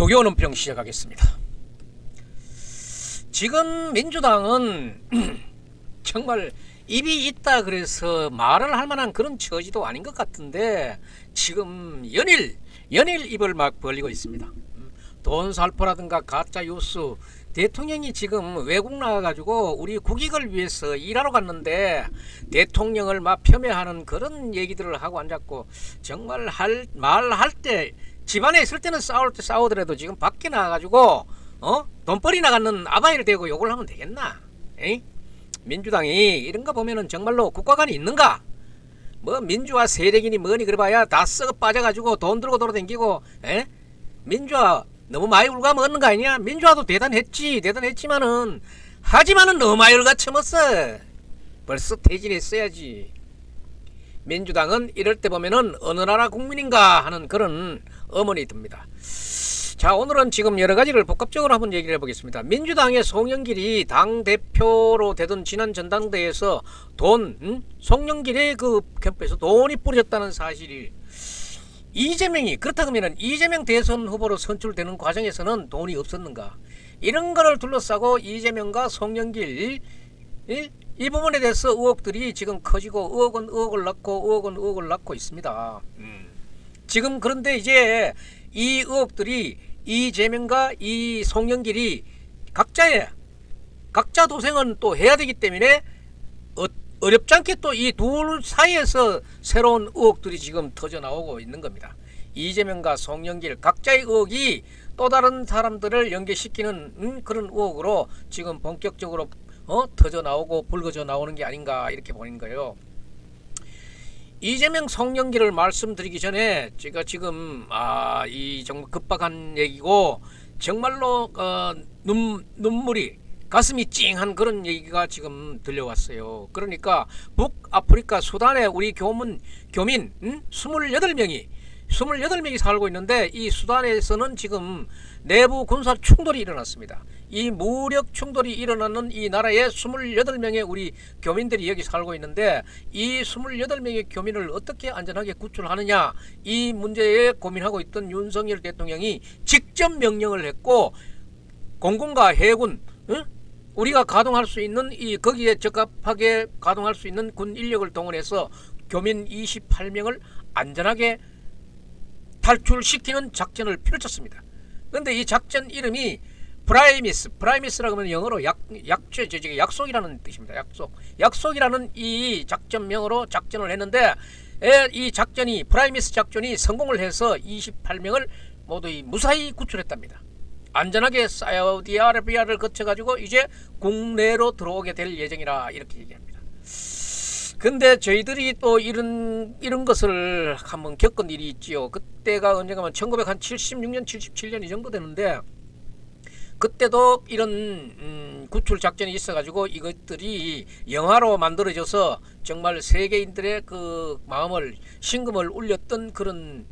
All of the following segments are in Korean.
조교원 평 시작하겠습니다. 지금 민주당은 정말 입이 있다 그래서 말을 할 만한 그런 처지도 아닌 것 같은데 지금 연일 입을 막 벌리고 있습니다. 돈 살포라든가 가짜 뉴스, 대통령이 지금 외국 나가가지고 우리 국익을 위해서 일하러 갔는데 대통령을 막 폄훼하는 그런 얘기들을 하고 앉았고, 정말 말할 때 집안에 있을 때는 싸울 때 싸우더라도 지금 밖에 나가가지고 돈벌이 나가는 아바이를 대고 욕을 하면 되겠나? 에이? 민주당이 이런 거 보면은 정말로 국가관이 있는가? 뭐 민주화 세력이니 뭐니 그래봐야 다 썩어 빠져가지고 돈 들고 돌아다니고, 민주화 너무 많이 울가먹는 거 아니냐? 민주화도 대단했지만은 하지만은 너무 많이 울가쳐먹었어. 벌써 퇴진했어야지. 민주당은 이럴 때 보면은 어느 나라 국민인가 하는 그런 의문이 듭니다. 자, 오늘은 지금 여러 가지를 복합적으로 한번 얘기를 해보겠습니다. 민주당의 송영길이 당대표로 되던 지난 전당대회에서 송영길의 그 캠프에서 돈이 뿌려졌다는 사실이, 이재명이 그렇다 그러면은 이재명 대선 후보로 선출되는 과정에서는 돈이 없었는가? 이런 거를 둘러싸고 이재명과 송영길 이 부분에 대해서 의혹들이 지금 커지고 의혹은 의혹을 낳고 있습니다. 지금 그런데 이제 이 의혹들이 이재명과 이 송영길이 각자 도생은 또 해야 되기 때문에 어렵지 않게 또 이 둘 사이에서 새로운 의혹들이 지금 터져 나오고 있는 겁니다. 이재명과 송영길 각자의 의혹이 또 다른 사람들을 연계시키는 그런 의혹으로 지금 본격적으로 터져 나오고 불거져 나오는 게 아닌가, 이렇게 보는 거예요. 이재명 송영길을 말씀드리기 전에 제가 지금 이 정말 급박한 얘기고 정말로 눈물이 가슴이 찡한 그런 얘기가 지금 들려왔어요. 그러니까 북아프리카 수단에 우리 교민 28명이 살고 있는데, 이 수단에서는 지금 내부 군사 충돌이 일어났습니다. 이 무력 충돌이 일어나는 이 나라에 28명의 우리 교민들이 여기 살고 있는데, 이 28명의 교민을 어떻게 안전하게 구출하느냐, 이 문제에 고민하고 있던 윤석열 대통령이 직접 명령을 했고, 공군과 해군, 우리가 가동할 수 있는 거기에 적합하게 가동할 수 있는 군 인력을 동원해서 교민 28명을 안전하게 탈출시키는 작전을 펼쳤습니다. 그런데 이 작전 이름이 프라이미스라고 하면 영어로 약속이라는 뜻입니다. 약속이라는 이 작전명으로 작전을 했는데, 이 작전이 프라이미스 작전이 성공을 해서 28명을 모두 무사히 구출했답니다. 안전하게 사우디아라비아를 거쳐가지고 이제 국내로 들어오게 될 예정이라, 이렇게 얘기합니다. 근데 저희들이 또 이런 것을 한번 겪은 일이 있지요. 그때가 언젠가면 1976년 77년 이 정도 되는데, 그때도 이런 구출 작전이 있어가지고 이것들이 영화로 만들어져서 정말 세계인들의 그 마음을, 심금을 울렸던 그런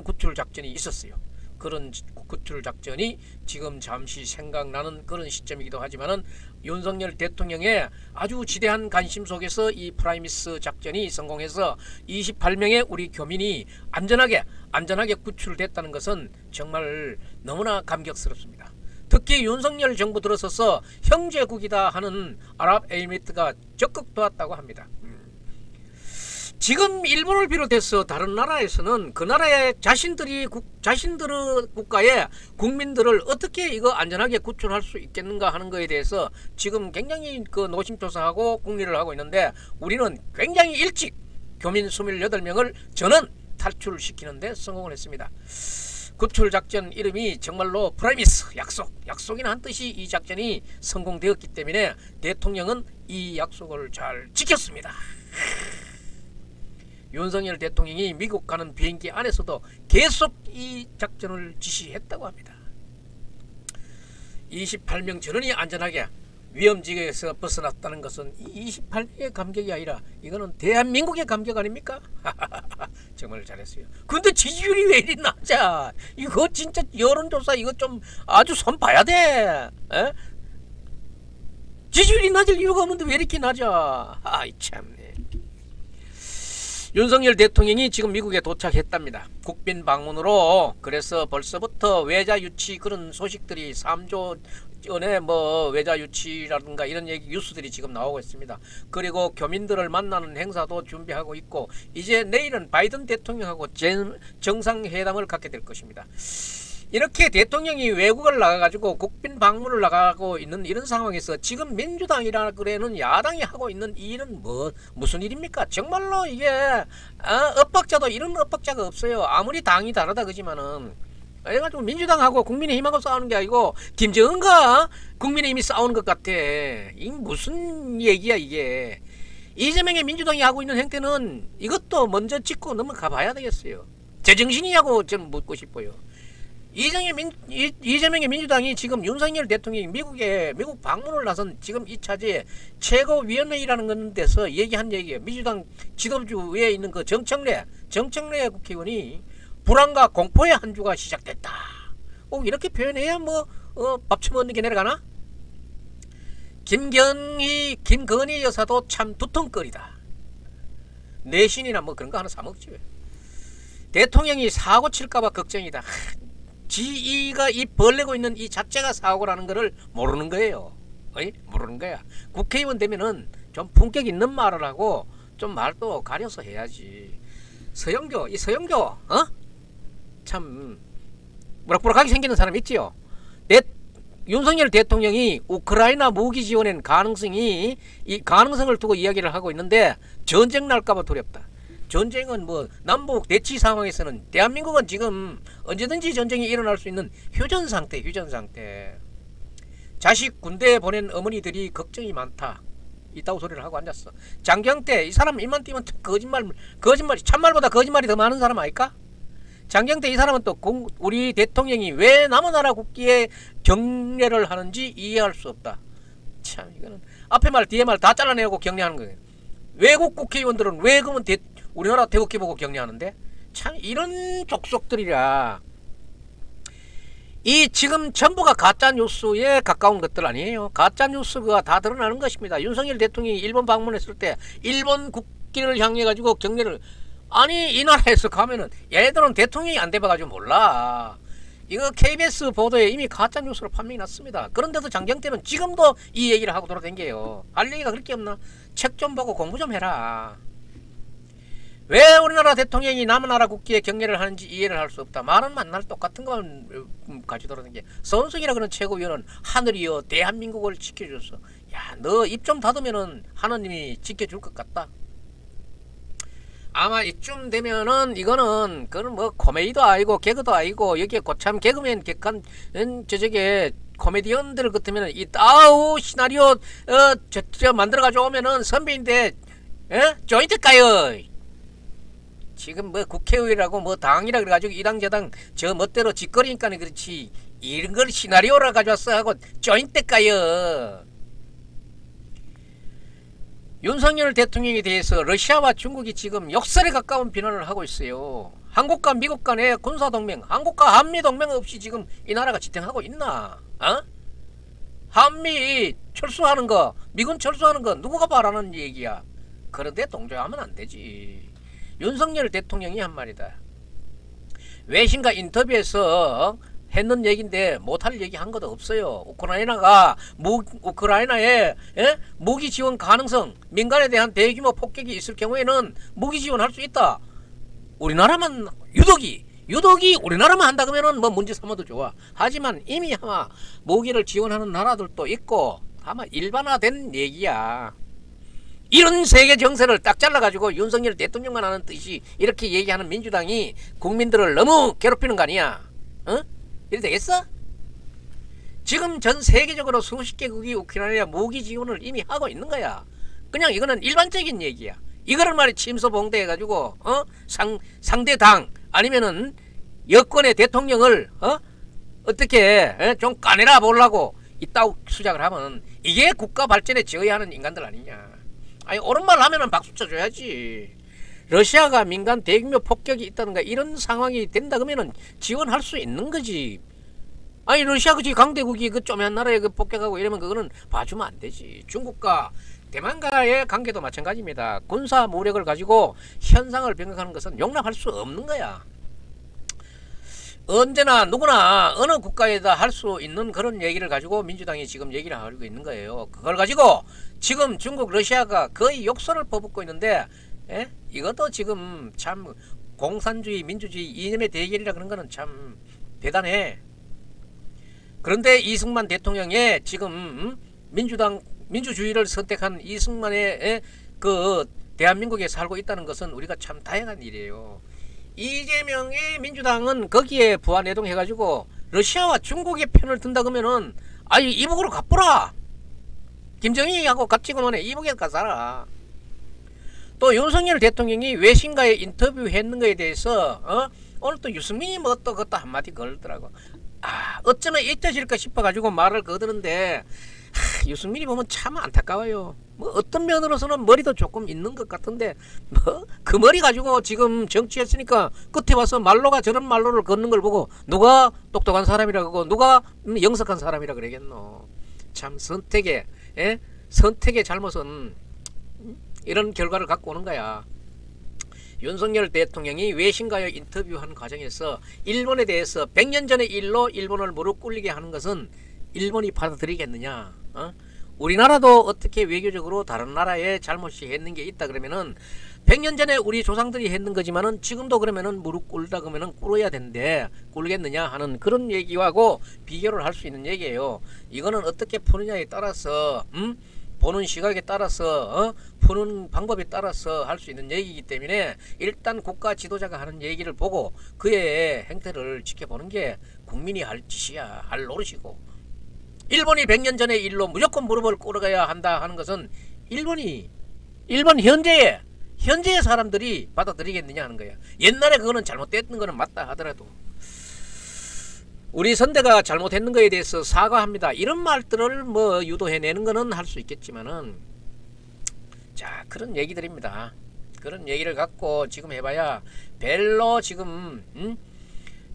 구출 작전이 있었어요. 그런 구출 작전이 지금 잠시 생각나는 그런 시점이기도 하지만은, 윤석열 대통령의 아주 지대한 관심 속에서 이 프라이미스 작전이 성공해서 28명의 우리 교민이 안전하게 구출됐다는 것은 정말 너무나 감격스럽습니다. 특히 윤석열 정부 들어서서 형제국이다 하는 아랍에미리트가 적극 도왔다고 합니다. 지금 일본을 비롯해서 다른 나라에서는 그 나라의 자신들의 국가의 국민들을 어떻게 이거 안전하게 구출할 수 있겠는가 하는 것에 대해서 지금 굉장히 그 노심초사하고 국리를 하고 있는데, 우리는 굉장히 일찍 교민 28명을 전원 탈출시키는데 성공을 했습니다. 구출 작전 이름이 정말로 프라이미스, 약속이나 한 뜻이 이 작전이 성공되었기 때문에 대통령은 이 약속을 잘 지켰습니다. 윤석열 대통령이 미국 가는 비행기 안에서도 계속 이 작전을 지시했다고 합니다. 28명 전원이 안전하게 위험지역에서 벗어났다는 것은 28명의 감격이 아니라 이거는 대한민국의 감격 아닙니까? 정말 잘했어요. 근데 지지율이 왜 이리 낮아? 이거 진짜 여론조사 이거 좀 아주 손 봐야 돼. 지지율이 낮을 이유가 없는데 왜 이렇게 낮아? 아이 참네. 윤석열 대통령이 지금 미국에 도착했답니다. 국빈 방문으로. 그래서 벌써부터 외자 유치 그런 소식들이 3조 전에 뭐 외자 유치라든가 이런 얘기 뉴스들이 지금 나오고 있습니다. 그리고 교민들을 만나는 행사도 준비하고 있고 이제 내일은 바이든 대통령하고 정상회담을 갖게 될 것입니다. 이렇게 대통령이 외국을 나가가지고 국빈 방문을 나가고 있는 이런 상황에서 지금 민주당이라 그래는 야당이 하고 있는 이 일은 무슨 일입니까? 정말로 이게 엇박자도 이런 엇박자가 없어요. 아무리 당이 다르다 그지만은 그래가지고 민주당하고 국민의힘하고 싸우는 게 아니고 김정은과 국민의힘이 싸우는 것 같아. 이 무슨 얘기야 이게. 이재명의 민주당이 하고 있는 행태는 이것도 먼저 짚고 넘어가 봐야 되겠어요. 제정신이냐고 저는 묻고 싶어요. 이재명의 민주당이 지금 윤석열 대통령이 미국 방문을 나선 지금 이 차제에 최고위원회의라는 데서 얘기한 얘기예요. 민주당 지도부에 있는 그 정청래 국회의원이 불안과 공포의 한 주가 시작됐다. 꼭 이렇게 표현해야 밥 처먹는 게 내려가나? 김건희 여사도 참 두통거리다. 내신이나 그런 거 하나 사먹지. 대통령이 사고 칠까봐 걱정이다. 지가 이 벌내고 있는 이 자체가 사고라는 거를 모르는 거예요. 모르는 거야. 국회의원 되면은 좀 품격 있는 말을 하고 좀 말도 가려서 해야지. 서영교 참 무락부락하게 생기는 사람 있지요. 윤석열 대통령이 우크라이나 무기 지원엔 이 가능성을 두고 이야기를 하고 있는데 전쟁 날까봐 두렵다. 전쟁은 남북 대치 상황에서는 대한민국은 지금 언제든지 전쟁이 일어날 수 있는 휴전 상태. 자식 군대에 보낸 어머니들이 걱정이 많다. 이따구 소리를 하고 앉았어. 장경태 이 사람 입만 띄면 거짓말이 참말보다 거짓말이 더 많은 사람 아닐까? 장경태 이 사람은 또 우리 대통령이 왜 남의 나라 국기에 경례를 하는지 이해할 수 없다. 참 이거는 앞에 말 뒤에 말 다 잘라내고 경례하는 거예요. 외국 국회의원들은 왜 그러면 우리나라 태극기 보고 경례하는데? 참 이런 족속들이라. 이 지금 전부가 가짜뉴스에 가까운 것들 아니에요. 가짜뉴스가 다 드러나는 것입니다. 윤석열 대통령이 일본 방문했을 때 일본 국기를 향해 가지고 경례를 아니 이 나라에서 가면은 얘들은 대통령이 안 돼봐가지고 몰라. 이거 KBS 보도에 이미 가짜뉴스로 판명이 났습니다. 그런데도 장경태는 지금도 이 얘기를 하고 돌아다녀요. 할 얘기가 그렇게 없나? 책 좀 보고 공부 좀 해라. 왜 우리나라 대통령이 남의 나라 국기에 경례를 하는지 이해를 할 수 없다. 말은 만날 똑같은 것만 가지고 돌아다니는 게. 손석이라 그런 최고위원은 하늘이여 대한민국을 지켜줬어. 야, 너 입 좀 닫으면은 하느님이 지켜줄 것 같다. 아마 이쯤 되면은 이거는 코미디도 아니고 개그도 아니고 여기에 고참 개그맨 객관 저쪽에 코미디언들 같으면은 시나리오 만들어가지고 오면은 선배인데 조인트가요. 지금 국회의원이라고 당이라 그래가지고 이 당 저 당 저 멋대로 짓거리니까 그렇지 이런 걸 시나리오라 가져왔어 하고 조인트가요. 윤석열 대통령에 대해서 러시아와 중국이 지금 역설에 가까운 비난을 하고 있어요. 한국과 미국 간의 군사동맹, 한국과 한미동맹 없이 지금 이 나라가 지탱하고 있나? 한미 철수하는 거, 미군 철수하는 거 누구가 바라는 얘기야? 그런데 동조하면 안 되지. 윤석열 대통령이 한 말이다. 외신과 인터뷰에서 했는 얘기인데 못할 얘기 한 것도 없어요. 우크라이나에 무기 지원 가능성, 민간에 대한 대규모 폭격이 있을 경우에는 무기 지원할 수 있다. 우리나라만 유독이 우리나라만 한다 그러면은 문제 삼아도 좋아. 하지만 이미 아마 무기를 지원하는 나라들도 있고 아마 일반화된 얘기야. 이런 세계 정세를 딱 잘라가지고 윤석열 대통령만 하는 뜻이 이렇게 얘기하는 민주당이 국민들을 너무 괴롭히는 거 아니야? 이래 되겠어? 지금 전 세계적으로 수십 개국이 우크라이나 무기 지원을 이미 하고 있는 거야. 그냥 이거는 일반적인 얘기야. 이거를 말이 침소봉대해가지고 상대 당 아니면은 여권의 대통령을 어떻게 좀 까내라 보려고 이따 수작을 하면 이게 국가 발전에 지어야하는 인간들 아니냐. 아니 옳은 말 하면은 박수 쳐줘야지. 러시아가 민간 대규모 폭격이 있다든가 이런 상황이 된다 그러면은 지원할 수 있는 거지. 아니 러시아 그치 강대국이 그 쪼매한 나라에 폭격하고 이러면 그거는 봐주면 안 되지. 중국과 대만과의 관계도 마찬가지입니다. 군사 무력을 가지고 현상을 변경하는 것은 용납할 수 없는 거야. 언제나 누구나 어느 국가에다 할 수 있는 그런 얘기를 가지고 민주당이 지금 얘기를 하고 있는 거예요. 그걸 가지고 지금 중국, 러시아가 거의 욕설을 퍼붓고 있는데, 이것도 지금 참 공산주의, 민주주의 이념의 대결이라 그런 거는 참 대단해. 그런데 이승만 대통령의 지금 민주주의를 선택한 이승만의 그 대한민국에 살고 있다는 것은 우리가 참 다행한 일이에요. 이재명의 민주당은 거기에 부안해동해가지고 러시아와 중국의 편을 든다 그러면은 아이 이북으로 가보라. 김정일하고 같이 그만해. 이북에 가살아. 또 윤석열 대통령이 외신과의 인터뷰했는 거에 대해서 오늘 또 유승민이 뭐 또 그것도 한마디 걸더라고. 어쩌면 잊혀질까 싶어가지고 말을 거드는데 유승민이 보면 참 안타까워요. 뭐 어떤 면으로서는 머리도 조금 있는 것 같은데 뭐 그 머리 가지고 지금 정치했으니까 끝에 와서 말로가 저런 말로를 걷는 걸 보고 누가 똑똑한 사람이라고 누가 영석한 사람이라 그러겠노. 참 선택의 잘못은 이런 결과를 갖고 오는 거야. 윤석열 대통령이 외신과의 인터뷰하는 과정에서 일본에 대해서 100년 전의 일로 일본을 무릎 꿇리게 하는 것은 일본이 받아들이겠느냐. 우리나라도 어떻게 외교적으로 다른 나라에 잘못이 했는 게 있다 그러면은 100년 전에 우리 조상들이 했는 거지만은 지금도 그러면은 무릎 꿇다 그러면은 꿇어야 되는데 꿇겠느냐 하는 그런 얘기하고 비교를 할 수 있는 얘기예요. 이거는 어떻게 푸느냐에 따라서 보는 시각에 따라서 푸는 방법에 따라서 할 수 있는 얘기이기 때문에 일단 국가 지도자가 하는 얘기를 보고 그의 행태를 지켜보는 게 국민이 할 짓이야. 할 노릇이고. 일본이 100년 전의 일로 무조건 무릎을 꿇어가야 한다 하는 것은 일본 현재의 사람들이 받아들이겠느냐 하는 거야. 옛날에 그거는 잘못됐던 거는 맞다 하더라도 우리 선대가 잘못했는 거에 대해서 사과합니다. 이런 말들을 뭐 유도해내는 거는 할 수 있겠지만은 자 그런 얘기들입니다. 그런 얘기를 갖고 지금 해봐야 별로 지금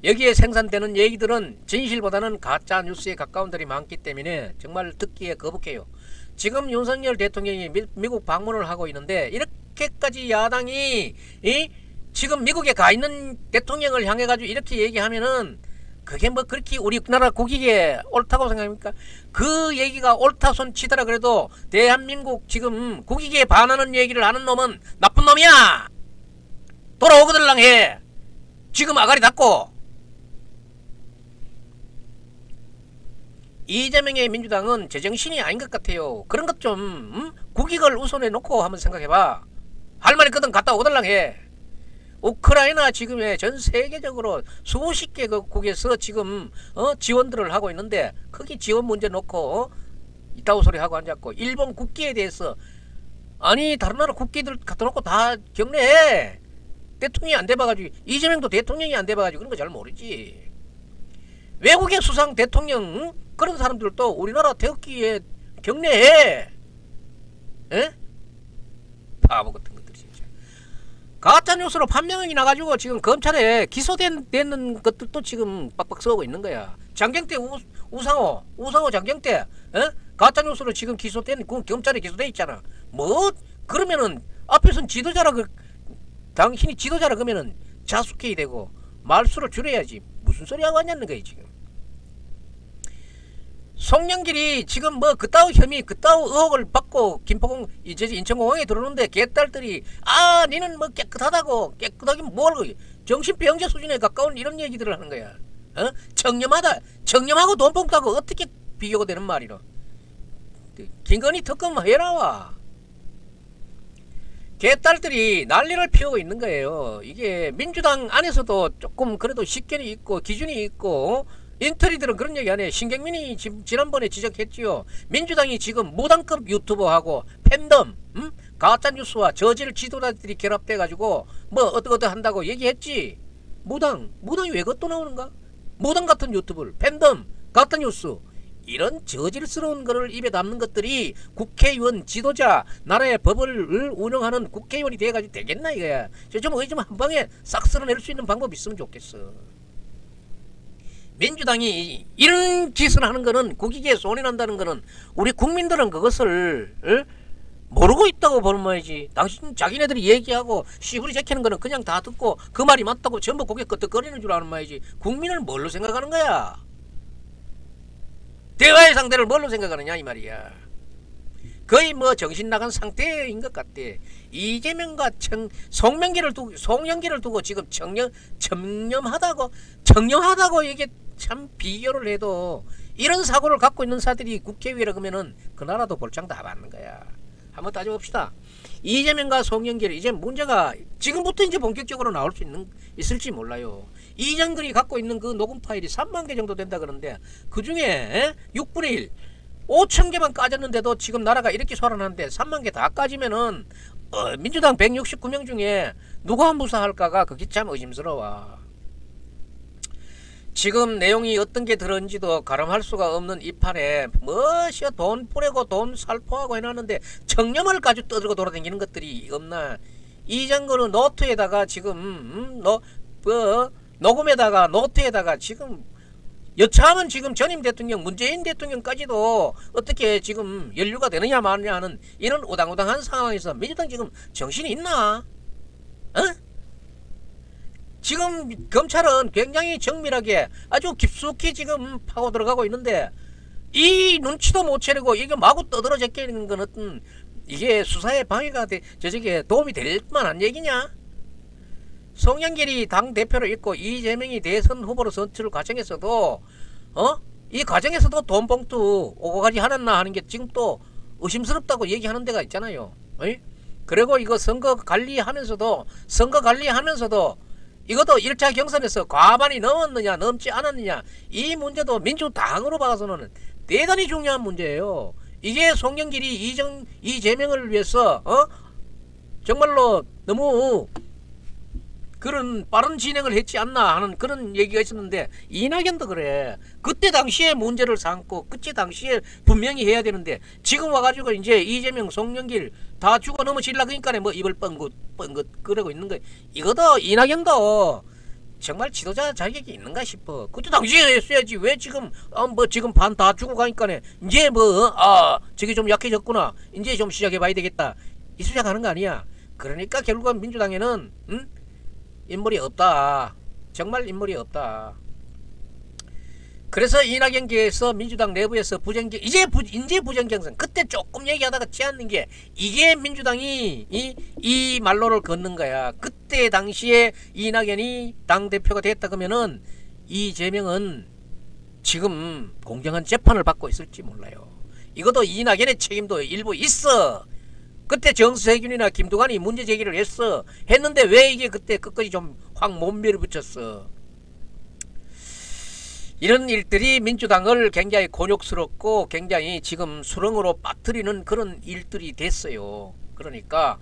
여기에 생산되는 얘기들은 진실보다는 가짜 뉴스에 가까운 들이 많기 때문에 정말 듣기에 거북해요. 지금 윤석열 대통령이 미국 방문을 하고 있는데 이렇게까지 야당이 지금 미국에 가 있는 대통령을 향해 가지고 이렇게 얘기하면은 그게 뭐 그렇게 우리나라 국익에 옳다고 생각합니까? 그 얘기가 옳다 손 치더라 그래도 대한민국 지금 국익에 반하는 얘기를 하는 놈은 나쁜 놈이야. 돌아오거들랑 해. 지금 아가리 닫고. 이재명의 민주당은 제정신이 아닌 것 같아요. 그런 것 좀 국익을 우선해 놓고 한번 생각해봐. 할 말 있거든 갔다 오달랑 해. 우크라이나 지금 전 세계적으로 수십 개국에서 지금 지원들을 하고 있는데 거기 지원 문제 놓고 이따구 소리 하고 앉았고 일본 국기에 대해서 아니 다른 나라 국기들 갖다 놓고 다 경례해. 대통령이 안 돼봐가지고 이재명도 대통령이 안 돼봐가지고 그런 거 잘 모르지. 외국의 수상 대통령 그런 사람들도 우리나라 태극기에 경례해. 에? 바보 같은 것들이 진짜. 가짜뉴스로 판명이 나가지고 지금 검찰에 기소되는 것들도 지금 빡빡 써오고 있는 거야. 장경태 우상호 장경태 가짜뉴스로 지금 기소된 그 검찰에 기소돼 있잖아. 뭐 그러면은 앞에선 지도자라 당신이 지도자라 그러면은 자숙해야 되고 말수를 줄여야지. 무슨 소리 하고 앉았는 거야 지금. 송영길이 지금 뭐 그따위 혐의 그따위 의혹을 받고 김포공 이제 인천공항에 들어오는데 개딸들이 니는 뭐 깨끗하다고 깨끗하긴 뭘 정신병자 수준에 가까운 이런 얘기들을 하는 거야. 청렴하고 돈 뽑다고 어떻게 비교가 되는 말이로. 김건희 특검 해라와. 개딸들이 난리를 피우고 있는 거예요. 이게 민주당 안에서도 조금 그래도 식견이 있고 기준이 있고 인터리들은 그런 얘기 안 해. 신경민이 지난번에 지적했지요. 민주당이 지금 무당급 유튜버하고 팬덤 가짜뉴스와 저질 지도자들이 결합돼가지고 뭐 어떠 한다고 얘기했지. 무당이 왜 그것도 나오는가? 무당 같은 유튜브 팬덤 가짜뉴스 이런 저질스러운 거를 입에 담는 것들이 국회의원 지도자 나라의 법을 운영하는 국회의원이 돼가지고 되겠나 이거야. 좀 한 방에 싹 쓸어낼 수 있는 방법이 있으면 좋겠어. 민주당이 이런 짓을 하는 거는 국익에 손해난다는 거는 우리 국민들은 그것을 모르고 있다고 보는 말이지. 당신 자기네들이 얘기하고 씨부리 제키는 거는 그냥 다 듣고 그 말이 맞다고 전부 고개 끄덕거리는 줄 아는 말이지. 국민을 뭘로 생각하는 거야? 대화의 상대를 뭘로 생각하느냐 이 말이야. 거의 뭐 정신 나간 상태인 것 같대. 이재명과 송영길을 두고 지금 청렴하다고 이게 참 비교를 해도 이런 사고를 갖고 있는 사들이 국회의원이라 그러면은 그 나라도 볼장 다 받는 거야. 한번 따져봅시다. 이재명과 송영길 이제 문제가 지금부터 이제 본격적으로 나올 수 있을지 몰라요. 이장근이 갖고 있는 그 녹음 파일이 3만 개 정도 된다 그러는데 그 중에 6분의 1 5천 개만 까졌는데도 지금 나라가 이렇게 소란하는데 3만 개 다 까지면은 민주당 169명 중에 누가 무사할까가 그게 참 의심스러워. 지금 내용이 어떤 게 들었는지도 가름할 수가 없는 이 판에 뭐시여 돈 뿌리고 돈 살포하고 해놨는데 청렴을 가지고 떠들고 돌아다니는 것들이 없나. 이 장관은 노트에다가 지금 녹음에다가 노트에다가 지금 여차하면 지금 전임 대통령 문재인 대통령까지도 어떻게 지금 연루가 되느냐 마느냐 하는 이런 우당우당한 상황에서 민주당 지금 정신이 있나? 어? 지금 검찰은 굉장히 정밀하게 아주 깊숙이 지금 파고 들어가고 있는데 이 눈치도 못 채리고 이게 마구 떠들어 제끼는 건 어떤 이게 수사에 방해가 저게 도움이 될 만한 얘기냐? 송영길이 당대표로 있고 이재명이 대선 후보로 선출 과정에서도 이 과정에서도 돈 봉투 오고 가지 하놨나 하는 게 지금 또 의심스럽다고 얘기하는 데가 있잖아요. 어이? 그리고 이거 선거 관리하면서도 이것도 1차 경선에서 과반이 넘었느냐 넘지 않았느냐 이 문제도 민주당으로 봐서는 대단히 중요한 문제예요. 이게 송영길이 이재명을 위해서 정말로 너무 그런 빠른 진행을 했지 않나 하는 그런 얘기가 있었는데 이낙연도 그래. 그때 당시에 문제를 삼고 그때 당시에 분명히 해야 되는데 지금 와가지고 이제 이재명 송영길 다 죽어 넘어질라 그러니까 뭐 입을 뻥긋 그러고 있는 거야. 이것도 이낙연도 정말 지도자 자격이 있는가 싶어. 그때 당시에 했어야지. 왜 지금 지금 반 다 죽어 가니까 이제 저기 좀 약해졌구나 이제 좀 시작해봐야 되겠다 이 시작하는 거 아니야. 그러니까 결국은 민주당에는 인물이 없다. 정말 인물이 없다. 그래서 이낙연계에서 민주당 내부에서 이제 부정경선 그때 조금 얘기하다가 치않는 게 이게 민주당이 이 말로를 걷는 거야. 그때 당시에 이낙연이 당대표가 됐다 그러면은 이재명은 지금 공정한 재판을 받고 있을지 몰라요. 이것도 이낙연의 책임도 일부 있어. 그때 정세균이나 김두관이 문제 제기를 했는데 왜 이게 그때 끝까지 좀 확 못 밀어붙였어. 이런 일들이 민주당을 굉장히 곤욕스럽고 굉장히 지금 수렁으로 빠뜨리는 그런 일들이 됐어요. 그러니까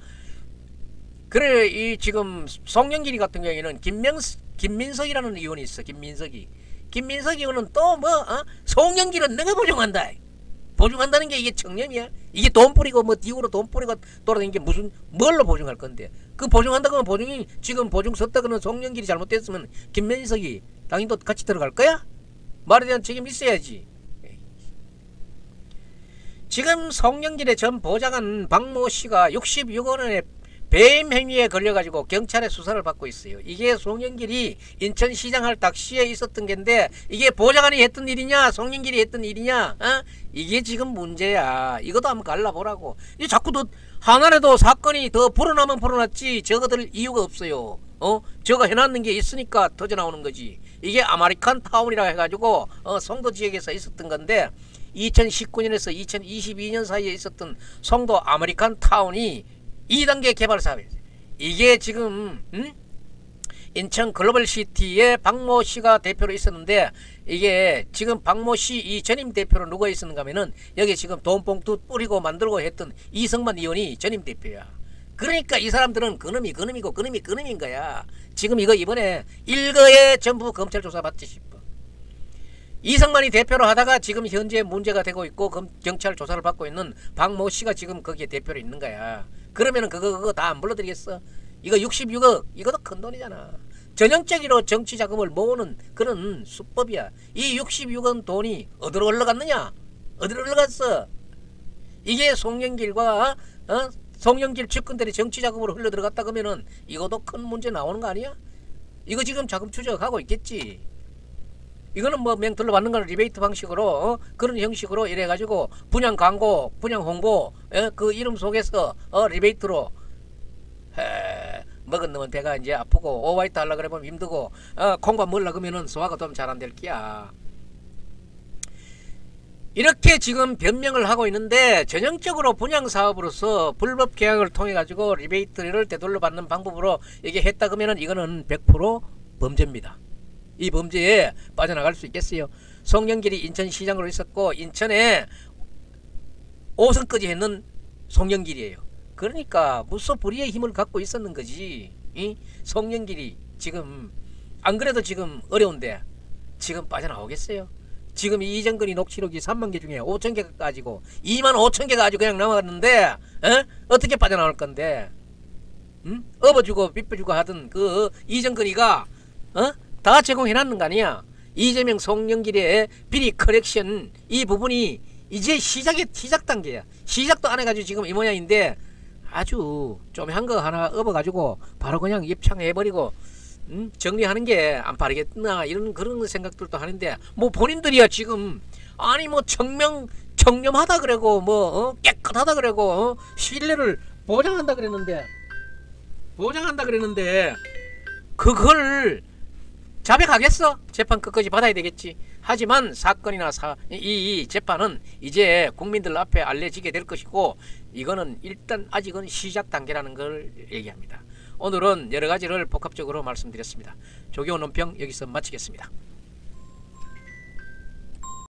그래 이 지금 송영길이 같은 경우에는 김민석이라는 의원이 있어. 김민석 의원은 또 송영길은 내가 보증한다. 보증한다는 게 이게 청렴이야? 이게 돈 뿌리고 뒤으로 돈 뿌리고 돌아다니는 게 무슨 뭘로 보증할 건데? 그 보증한다고 하면 보증이 지금 보증 섰다 그러면 송영길이 잘못됐으면 김민석이 당연히 같이 들어갈 거야? 말에 대한 책임이 있어야지. 지금 송영길의 전 보좌관 박모 씨가 66억 원의 배임 행위에 걸려가지고 경찰의 수사를 받고 있어요. 이게 송영길이 인천시장 할 당시에 있었던 게인데 이게 보좌관이 했던 일이냐 송영길이 했던 일이냐 이게 지금 문제야. 이것도 한번 갈라보라고. 이 자꾸 더 하나라도 사건이 더 불어나면 불어났지 저거들 이유가 없어요. 저거 해놨는 게 있으니까 터져나오는 거지. 이게 아메리칸 타운이라 해가지고 송도 지역에서 있었던 건데 2019년에서 2022년 사이에 있었던 송도 아메리칸 타운이 2단계 개발 사업이에요. 이게 지금 인천 글로벌시티에 박모 씨가 대표로 있었는데 이게 지금 박모 씨 이 전임 대표로 누가 있었는가 하면은 여기 지금 돈 봉투 뿌리고 만들고 했던 이성만 의원이 전임 대표야. 그러니까 이 사람들은 그놈이고 그놈인 거야. 지금 이거 이번에 일거에 전부 검찰 조사 받지 싶어. 이성만이 대표로 하다가 지금 현재 문제가 되고 있고 경찰 조사를 받고 있는 박모 씨가 지금 거기에 대표로 있는 거야. 그러면은 그거 다 안 불러드리겠어? 이거 66억 이것도 큰 돈이잖아. 전형적으로 정치 자금을 모으는 그런 수법이야. 이 66억 돈이 어디로 흘러갔느냐? 어디로 흘러갔어? 이게 송영길과 송영길 측근들이 정치 자금으로 흘러 들어갔다 그러면은 이것도 큰 문제 나오는 거 아니야? 이거 지금 자금 추적하고 있겠지. 이거는 뭐 맹들러 받는 거는 리베이트 방식으로 그런 형식으로 이래 가지고 분양 광고, 분양 홍보 그 이름 속에서 리베이트로 먹은 놈은 배가 이제 아프고 오바이트 하려고 그러면 힘들고 콩밥 먹으려 그러면은 소화가 좀 잘 안 될 끼야. 이렇게 지금 변명을 하고 있는데 전형적으로 분양사업으로서 불법 계약을 통해 가지고 리베이트를 되돌려 받는 방법으로 이게 했다 그러면은 이거는 100% 범죄입니다. 이 범죄에 빠져나갈 수 있겠어요? 송영길이 인천시장으로 있었고 인천에 5선까지 했는 송영길이에요. 그러니까 무소불위의 힘을 갖고 있었는 거지. 송영길이 지금 안 그래도 지금 어려운데 지금 빠져나오겠어요? 지금 이정근이 녹취록이 3만 개 중에 5천 개가 가지고 2만 5천 개가 아주 그냥 남았는데 어떻게 빠져나올 건데? 업어주고 빗어주고 하던 그 이정근이가 다 제공해놨는 거 아니야? 이재명 송영길의 비리 커렉션 이 부분이 이제 시작 단계야. 시작도 안 해가지고 지금 이 모양인데 아주 좀 한 거 하나 업어가지고 바로 그냥 입창해버리고 정리하는 게 안 빠르겠나 이런 그런 생각들도 하는데 뭐 본인들이야 지금 아니 뭐 청렴하다 그러고 뭐 깨끗하다 그러고 신뢰를 보장한다 그랬는데 그걸 자백하겠어? 재판 끝까지 받아야 되겠지. 하지만 사건이나 이 재판은 이제 국민들 앞에 알려지게 될 것이고 이거는 일단 아직은 시작 단계라는 걸 얘기합니다. 오늘은 여러 가지를 복합적으로 말씀드렸습니다. 조교 논평 여기서 마치겠습니다.